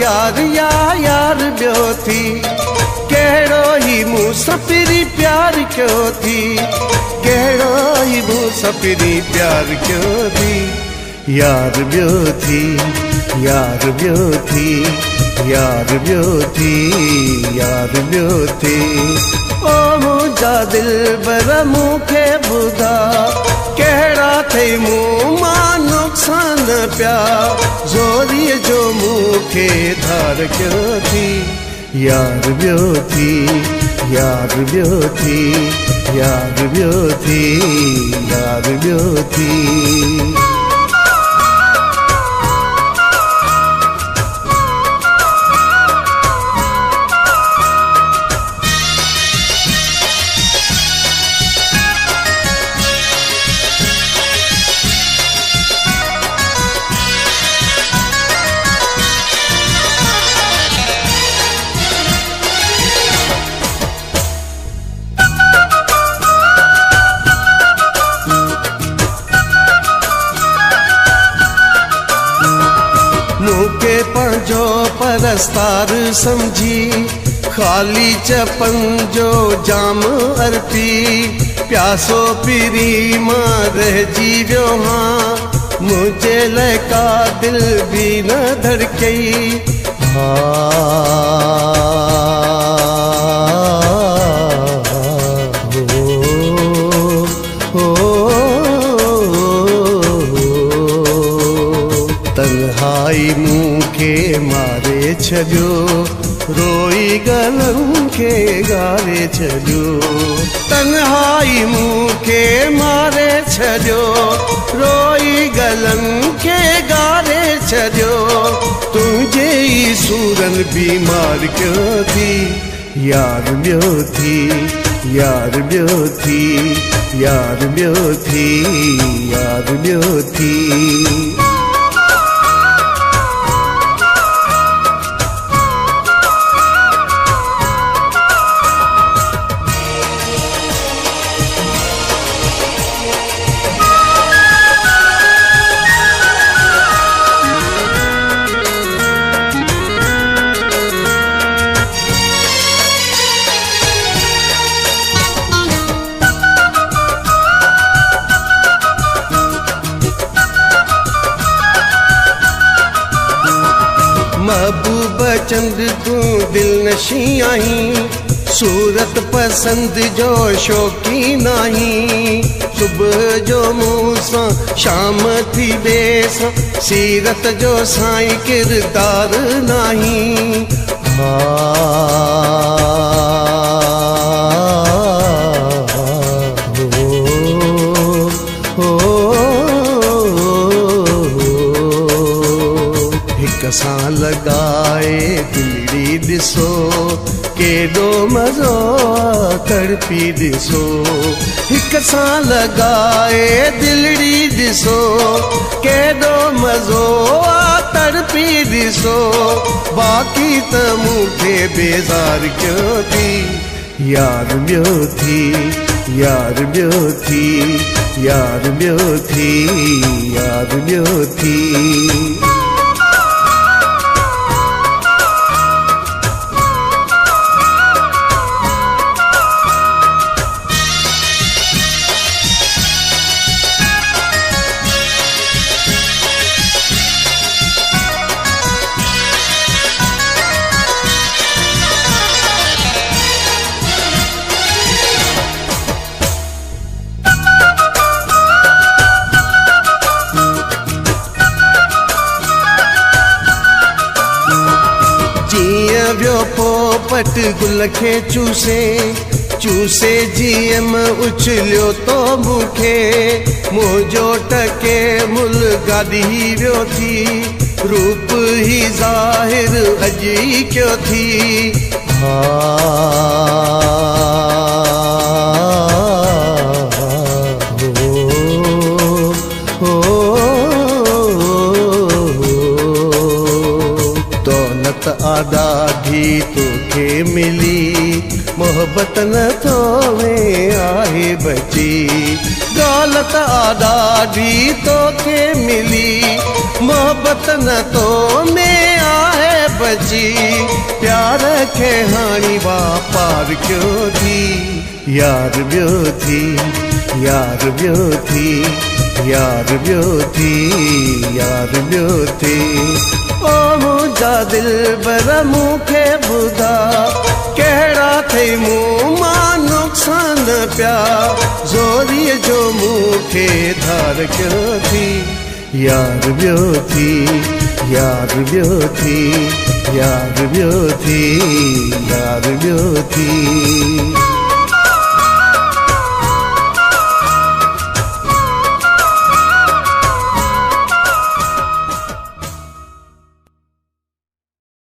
यार या यार ॿियो थी कहिड़ो ही मूं सां पहिरीं प्यार कयो थी कहिड़ो ही मूं सां पहिरीं प्यार कयो थी यार ॿियो थी यार ॿियो थी यार ॿियो थी यार ॿियो थी ओ मुंहिंजा दिलबर मूंखे ॿुधा कहिड़ा अथई मूं मां नुक़सान पिया ज़ोरीअ जो मूंखे धार कयो थी यार ॿियो थी यार ॿियो थी यार ॿियो थी यार ॿियो थी मूंखे पंहिंजो परस्तार समझी ख़ाली चपन जो जाम अर्पी प्यासो पीरी मां रहिजी वियो हां मुंहिंजे लाइ का दिल बि न धड़कई तन्हाई मूंखे मारे छॾियो रोई गलनि खे ॻारे छॾियो तन्हाई मूंखे मारे छॾियो रोई गलनि खे ॻारे छॾियो तुंहिंजे ई सूरनि बीमार कयो थी यार ॿियो थी यार ॿियो थी यार ॿियो थी यार ॿियो थी महबूब चंद तूं दिल नशी आहीं सूरत पसंद जो शौकीन आहीं सुबुह जो मूं सां शाम थी बेसां सीरत जो साईं किरदार नाही सां लगाए दिलड़ी ॾिसो केॾो मज़ो तड़पी ॾिसो हिक सां लगाए दिलड़ी ॾिसो केॾो मज़ो तड़पी ॾिसो बाक़ी त मूंखे बेज़ार कयो थी यार ॿियो थी यार ॿियो थी यार ॿियो थी यार ॿियो थी वियो पोपट गुल खे चूसे चूसे जीअम उछलियो तो मूंखे मुंहिंजो टके मुल गाॾी वियो थी रूप ही ज़ाहिर अॼु ई कयो थी ॾाढी तोखे मिली मोहब्बत न तो में आहे बची दौलत ॾाढी तोखे मिली मोहब्बत न तो में आहे बची प्यार खे हाणी वापार कयो थी यार ॿियो थी यार ॿियो थी यार ॿियो थी यार ॿियो थी ओ मुंहिंजा दिलबर मूंखे ॿुधा कहिड़ा थई मूं मां नुक़सान पिया ज़ोरीअ जो मूंखे धार कयो थी यार ॿियो थी यार ॿियो थी यार ॿियो थी यार ॿियो थी